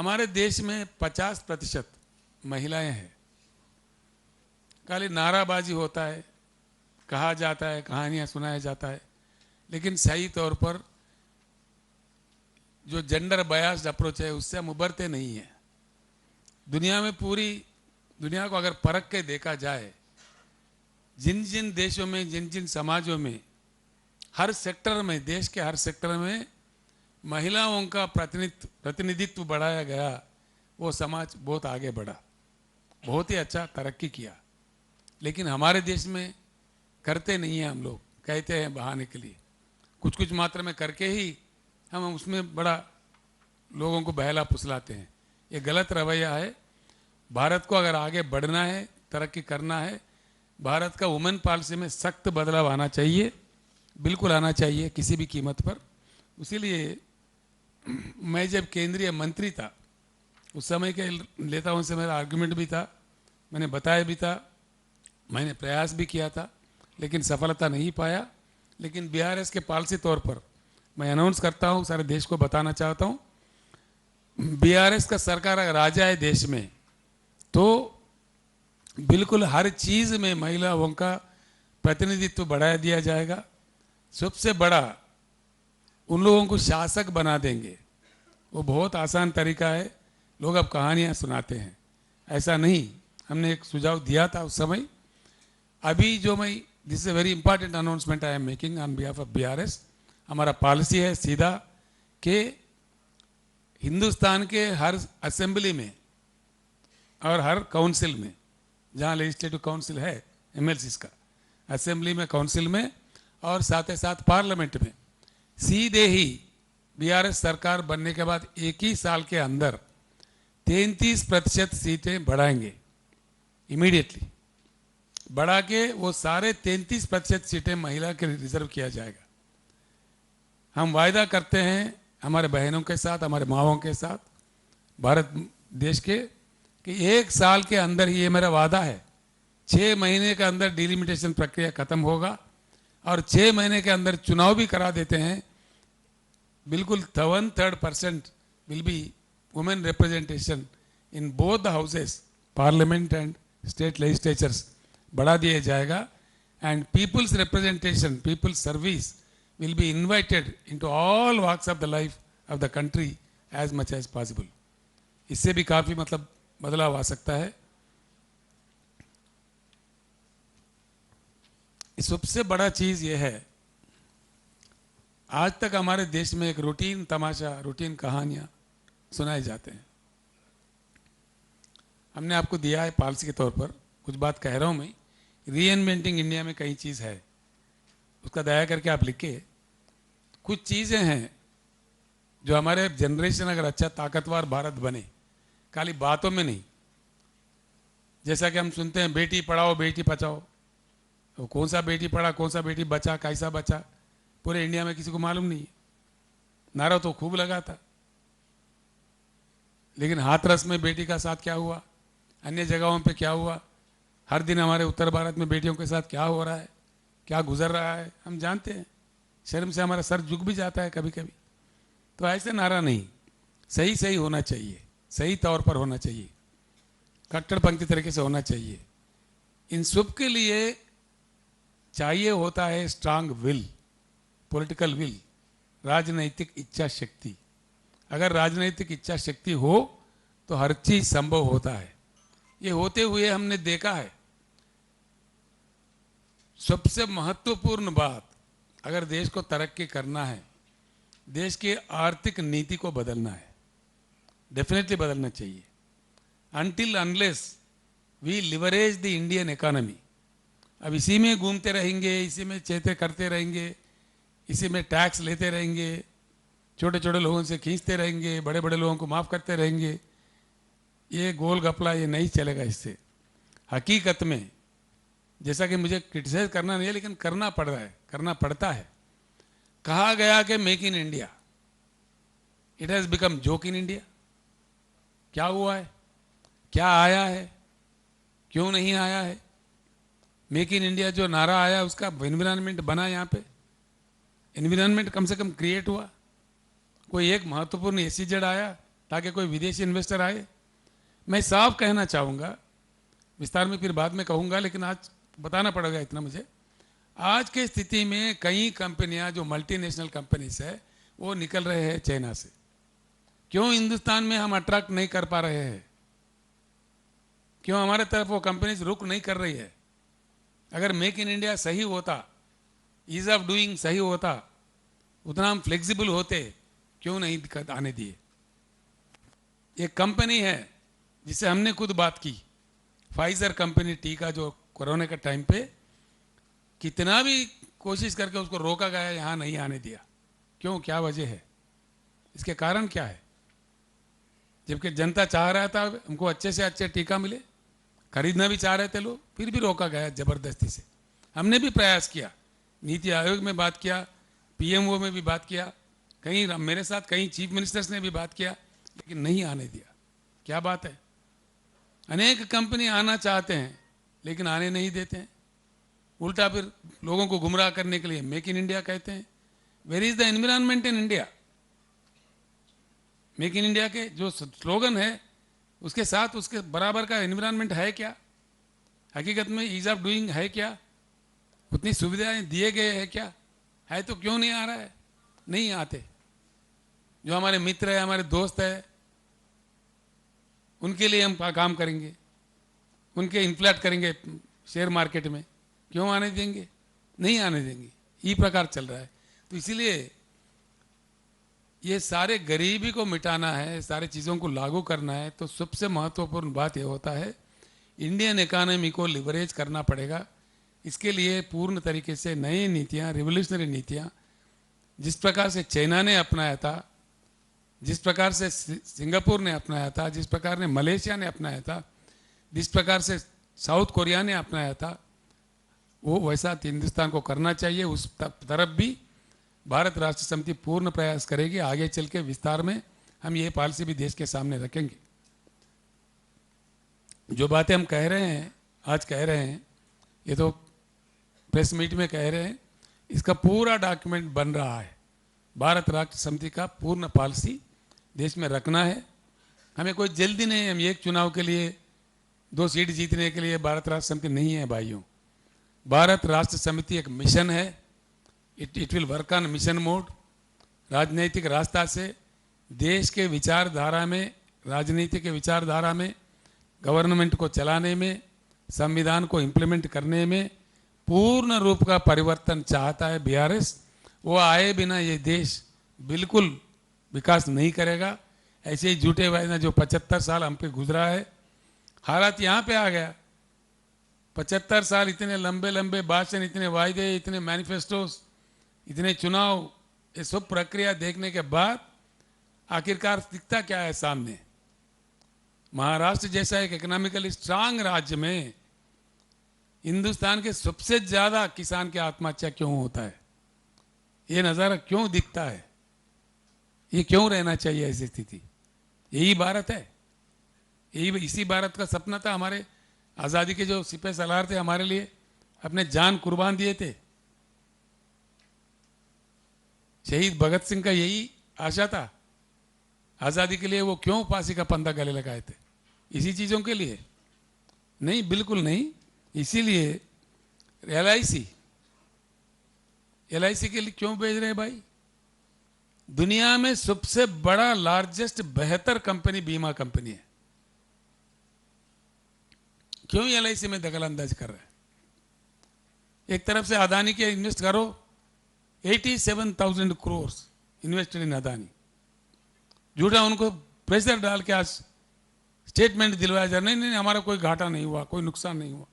हमारे देश में 50% महिलाएं हैं। खाली नाराबाजी होता है, कहा जाता है, कहानियां सुनाया जाता है, लेकिन सही तौर पर जो जेंडर बायस्ड अप्रोच है उससे हम उभरते नहीं हैं। दुनिया में, पूरी दुनिया को अगर परख के देखा जाए, जिन जिन देशों में, जिन जिन समाजों में, हर सेक्टर में, देश के हर सेक्टर में महिलाओं का प्रतिनिधित्व बढ़ाया गया, वो समाज बहुत आगे बढ़ा, बहुत ही अच्छा तरक्की किया। लेकिन हमारे देश में करते नहीं हैं हम लोग, कहते हैं बहाने के लिए, कुछ कुछ मात्रा में करके ही हम उसमें बड़ा लोगों को बहला फुसलाते हैं। ये गलत रवैया है। भारत को अगर आगे बढ़ना है, तरक्की करना है, भारत का वुमेन पॉलिसी में सख्त बदलाव आना चाहिए, बिल्कुल आना चाहिए, किसी भी कीमत पर। इसीलिए मैं जब केंद्रीय मंत्री था, उस समय के नेताओं से मेरा आर्गुमेंट भी था, मैंने बताया भी था, मैंने प्रयास भी किया था, लेकिन सफलता नहीं पाया। लेकिन बीआरएस के पॉलिसी तौर पर मैं अनाउंस करता हूँ, सारे देश को बताना चाहता हूँ, बीआरएस का सरकार अगर आ जाए देश में, तो बिल्कुल हर चीज़ में महिलाओं का प्रतिनिधित्व बढ़ा दिया जाएगा। सबसे बड़ा, उन लोगों को शासक बना देंगे। वो बहुत आसान तरीका है, लोग अब कहानियाँ सुनाते हैं, ऐसा नहीं। हमने एक सुझाव दिया था उस समय। अभी जो मैं, this is a very important announcement I am making on behalf of BRS. हमारा पॉलिसी है सीधा कि हिंदुस्तान के हर असेंबली में और हर काउंसिल में, जहाँ लेजिस्लेटिव काउंसिल है एमएलसीज का, असेंबली में, काउंसिल में और साथ ही साथ पार्लियामेंट में, सीधे ही बीआरएस सरकार बनने के बाद एक ही साल के अंदर 33% सीटें बढ़ाएंगे। इमीडिएटली बढ़ा के वो सारे 33% सीटें महिला के लिए रिजर्व किया जाएगा। हम वायदा करते हैं हमारे बहनों के साथ, हमारे माँओं के साथ, भारत देश के, कि एक साल के अंदर ही, ये मेरा वादा है, 6 महीने के अंदर डिलिमिटेशन प्रक्रिया खत्म होगा और 6 महीने के अंदर चुनाव भी करा देते हैं। बिल्कुल 1/3% will be women representation in both the houses, parliament and state legislatures बढ़ा दिया जाएगा। And peoples representation, peoples service will be invited into all walks of the life of the country as much as possible. इससे भी काफ़ी मतलब बदलाव आ सकता है। सबसे बड़ा चीज़ ये है, आज तक हमारे देश में एक रूटीन तमाशा, रूटीन कहानियाँ सुनाए जाते हैं। हमने आपको दिया है पॉलिसी के तौर पर, कुछ बात कह रहा हूँ मैं, रीइन्वेंटिंग इंडिया में कई चीज़ है, उसका दया करके आप लिखिए। कुछ चीज़ें हैं जो हमारे जनरेशन अगर अच्छा ताकतवर भारत बने, खाली बातों में नहीं, जैसा कि हम सुनते हैं बेटी पढ़ाओ बेटी बचाओ, तो कौन सा बेटी पढ़ा, कौन सा बेटी बचा, कैसा बचा, पूरे इंडिया में किसी को मालूम नहीं है। नारा तो खूब लगा था, लेकिन हाथरस में बेटी का साथ क्या हुआ, अन्य जगहों पे क्या हुआ, हर दिन हमारे उत्तर भारत में बेटियों के साथ क्या हो रहा है, क्या गुजर रहा है, हम जानते हैं। शर्म से हमारा सर झुक भी जाता है कभी कभी। तो ऐसे नारा नहीं, सही सही होना चाहिए, सही तौर पर होना चाहिए, कट्टरपंथी तरीके से होना चाहिए। इन सब के लिए चाहिए होता है स्ट्रांग विल, पॉलिटिकल विल, राजनैतिक इच्छा शक्ति। अगर राजनैतिक इच्छा शक्ति हो तो हर चीज संभव होता है। ये होते हुए हमने देखा है। सबसे महत्वपूर्ण बात, अगर देश को तरक्की करना है, देश की आर्थिक नीति को बदलना है, डेफिनेटली बदलना चाहिए। Until unless we leverage the Indian economy, अब इसी में घूमते रहेंगे, इसी में चेते करते रहेंगे, इसी में टैक्स लेते रहेंगे, छोटे छोटे लोगों से खींचते रहेंगे, बड़े बड़े लोगों को माफ़ करते रहेंगे, ये गोल गपला ये नहीं चलेगा। इससे हकीकत में, जैसा कि मुझे क्रिटिसाइज करना नहीं है, लेकिन करना पड़ रहा है, करना पड़ता है। कहा गया कि make in India, it has become joke in India. क्या हुआ है, क्या आया है, क्यों नहीं आया है? मेक इन इंडिया जो नारा आया, उसका एनवायरनमेंट बना, यहाँ पे एनवायरनमेंट कम से कम क्रिएट हुआ। कोई एक महत्वपूर्ण एसीजेड आया ताकि कोई विदेशी इन्वेस्टर आए। मैं साफ कहना चाहूँगा, विस्तार में फिर बाद में कहूँगा, लेकिन आज बताना पड़ेगा इतना मुझे। आज के स्थिति में कई कंपनियां जो मल्टीनेशनल कंपनीज है वो निकल रहे हैं चाइना से। क्यों हिंदुस्तान में हम अट्रैक्ट नहीं कर पा रहे हैं? क्यों हमारे तरफ वो कंपनीज रुक नहीं कर रही है? अगर मेक इन इंडिया सही होता, ईज ऑफ डूइंग सही होता, उतना हम फ्लेक्सिबल होते, क्यों नहीं दिक्कत आने दिए? एक कंपनी है जिसे हमने खुद बात की, फाइजर कंपनी टीका, जो कोरोना के टाइम पे कितना भी कोशिश करके उसको रोका गया, यहाँ नहीं आने दिया। क्यों? क्या वजह है? इसके कारण क्या है? जबकि जनता चाह रहा था हमको अच्छे से अच्छे टीका मिले, खरीदना भी चाह रहे थे लोग, फिर भी रोका गया जबरदस्ती से। हमने भी प्रयास किया, नीति आयोग में बात किया, पीएमओ में भी बात किया, कहीं मेरे साथ कई चीफ मिनिस्टर्स ने भी बात किया, लेकिन नहीं आने दिया। क्या बात है? अनेक कंपनी आना चाहते हैं लेकिन आने नहीं देते हैं। उल्टा फिर लोगों को गुमराह करने के लिए मेक इन इंडिया कहते हैं। Where is the environment in India? Make in India के जो स्लोगन है उसके साथ उसके बराबर का एनवायरनमेंट है क्या? हकीकत में ईज ऑफ डूइंग है क्या? उतनी सुविधाएं दिए गए हैं क्या? है तो क्यों नहीं आ रहा है? नहीं आते। जो हमारे मित्र है, हमारे दोस्त है, उनके लिए हम काम करेंगे, उनके इन्फ्लेट करेंगे शेयर मार्केट में, क्यों आने देंगे? नहीं आने देंगे। ये प्रकार चल रहा है। तो इसीलिए ये सारे गरीबी को मिटाना है, सारे चीज़ों को लागू करना है, तो सबसे महत्वपूर्ण बात ये होता है इंडियन इकोनॉमी को लिवरेज करना पड़ेगा। इसके लिए पूर्ण तरीके से नई नीतियाँ, रिवोल्यूशनरी नीतियाँ, जिस प्रकार से चाइना ने अपनाया था, जिस प्रकार से सिंगापुर ने अपनाया था, जिस प्रकार ने मलेशिया ने अपनाया था, जिस प्रकार से साउथ कोरिया ने अपनाया था, वो वैसा हिंदुस्तान को करना चाहिए। उस तरफ भी भारत राष्ट्र समिति पूर्ण प्रयास करेगी। आगे चल के विस्तार में हम ये पॉलिसी भी देश के सामने रखेंगे। जो बातें हम कह रहे हैं, आज कह रहे हैं, ये तो प्रेस मीट में कह रहे हैं, इसका पूरा डॉक्यूमेंट बन रहा है। भारत राष्ट्र समिति का पूर्ण पॉलिसी देश में रखना है। हमें कोई जल्दी नहीं है। हम एक चुनाव के लिए 2 सीट जीतने के लिए भारत राष्ट्र समिति नहीं है भाइयों। भारत राष्ट्र समिति एक मिशन है। It will work on mission mode. राजनीतिक रास्ता से देश के विचारधारा में, राजनीति के विचारधारा में, गवर्नमेंट को चलाने में, संविधान को इम्प्लीमेंट करने में पूर्ण रूप का परिवर्तन चाहता है बीआरएस। वो आए बिना ये देश बिल्कुल विकास नहीं करेगा। ऐसे ही झूठे वायदे जो 75 साल हम पे गुजरा है, हालात यहाँ पे आ गया। 75 साल इतने लंबे लंबे भाषण, इतने वायदे, इतने मैनिफेस्टोस, इतने चुनाव, ये सब प्रक्रिया देखने के बाद आखिरकार दिखता क्या है सामने? महाराष्ट्र जैसा एक इकोनॉमिकली स्ट्रांग राज्य में हिंदुस्तान के सबसे ज्यादा किसान की आत्महत्या क्यों होता है? ये नजारा क्यों दिखता है? ये क्यों रहना चाहिए ऐसी स्थिति? यही भारत है। यही इसी भारत का सपना था। हमारे आज़ादी के जो सिपह सलार थे, हमारे लिए अपने जान कुर्बान दिए थे। शहीद भगत सिंह का यही आशा था आज़ादी के लिए। वो क्यों फांसी का फंदा गले लगाए थे? इसी चीज़ों के लिए? नहीं, बिल्कुल नहीं। इसीलिए एलआईसी के लिए क्यों भेज रहे हैं भाई? दुनिया में सबसे बड़ा लार्जेस्ट बेहतर कंपनी बीमा कंपनी है। क्यों एलआईसी में दखल अंदाज कर रहा है? एक तरफ से अदानी के इन्वेस्ट करो, 87,000 करोड़ इन्वेस्टेड इन अदानी। झूठा उनको प्रेशर डाल के आज स्टेटमेंट दिलवाया जा, नहीं नहीं हमारा कोई घाटा नहीं हुआ, कोई नुकसान नहीं हुआ,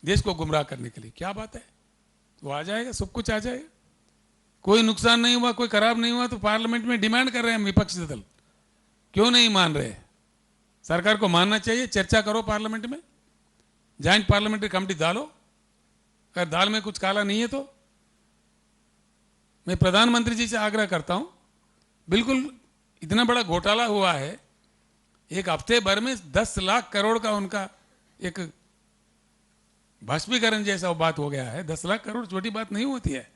देश को गुमराह करने के लिए। क्या बात है? तो आ जाएगा, सब कुछ आ जाएगा। कोई नुकसान नहीं हुआ, कोई खराब नहीं हुआ, तो पार्लियामेंट में डिमांड कर रहे हैं विपक्षी दल, क्यों नहीं मान रहे? सरकार को मानना चाहिए। चर्चा करो पार्लियामेंट में, ज्वाइंट पार्लियामेंट्री कमेटी डालो। अगर दाल में कुछ काला नहीं है तो मैं प्रधानमंत्री जी से आग्रह करता हूं, बिल्कुल इतना बड़ा घोटाला हुआ है, एक हफ्ते भर में 10 लाख करोड़ का उनका एक बाष्पीकरण जैसा बात हो गया है। 10 लाख करोड़ छोटी बात नहीं होती है,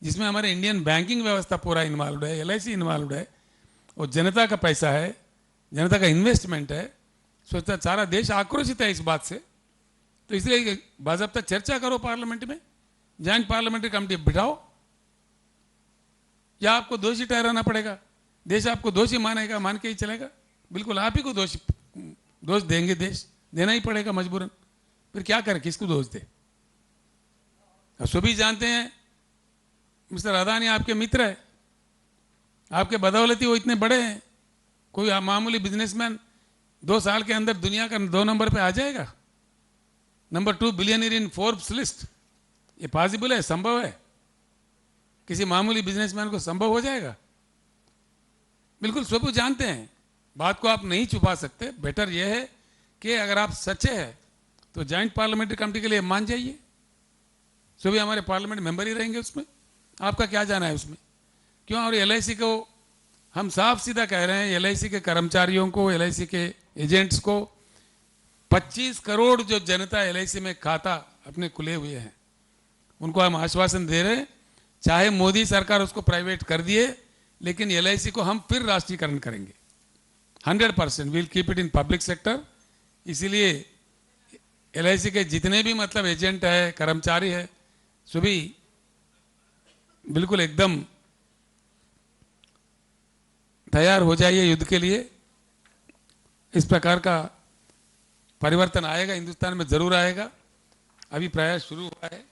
जिसमें हमारे इंडियन बैंकिंग व्यवस्था पूरा इन्वॉल्व है, एलआईसी इन्वॉल्व है, वो जनता का पैसा है, जनता का इन्वेस्टमेंट है। सोचता सारा देश आक्रोशित है इस बात से, तो इसलिए बाज़ाब्ता चर्चा करो पार्लियामेंट में, जॉइंट पार्लियामेंट्री कमेटी बिठाओ, या आपको दोषी ठहराना पड़ेगा, देश आपको दोषी मानेगा, मान के ही चलेगा, बिल्कुल आप ही को दोष देंगे, देश देना ही पड़ेगा मजबूरन। फिर क्या करें, किसको दोष दे? अब सभी जानते हैं मिस्टर अदानी आपके मित्र है, आपके बदौलती वो इतने बड़े हैं। कोई मामूली बिजनेसमैन 2 साल के अंदर दुनिया का 2 नंबर पे आ जाएगा, नंबर 2 बिलियनर इन फोर्ब्स लिस्ट। ये पॉसिबल है, संभव है? किसी मामूली बिजनेसमैन को संभव हो जाएगा? बिल्कुल सब जानते हैं, बात को आप नहीं छुपा सकते। बेटर यह है कि अगर आप सच्चे हैं तो जॉइंट पार्लियामेंट्री कमेटी के लिए मान जाइए, सभी हमारे पार्लियामेंट मेंबर ही रहेंगे उसमें, आपका क्या जाना है उसमें? क्यों? और LIC को हम साफ सीधा कह रहे हैं, LIC के कर्मचारियों को, LIC के एजेंट्स को 25 करोड़ जो जनता LIC में खाता अपने खुले हुए हैं, उनको हम आश्वासन दे रहे हैं, चाहे मोदी सरकार उसको प्राइवेट कर दिए, लेकिन LIC को हम फिर राष्ट्रीयकरण करेंगे 100%। Will keep it in public sector. इसीलिए LIC के जितने भी मतलब एजेंट है, कर्मचारी है, सभी बिल्कुल एकदम तैयार हो जाइए युद्ध के लिए। इस प्रकार का परिवर्तन आएगा, हिंदुस्तान में जरूर आएगा। अभी प्रयास शुरू हुआ है।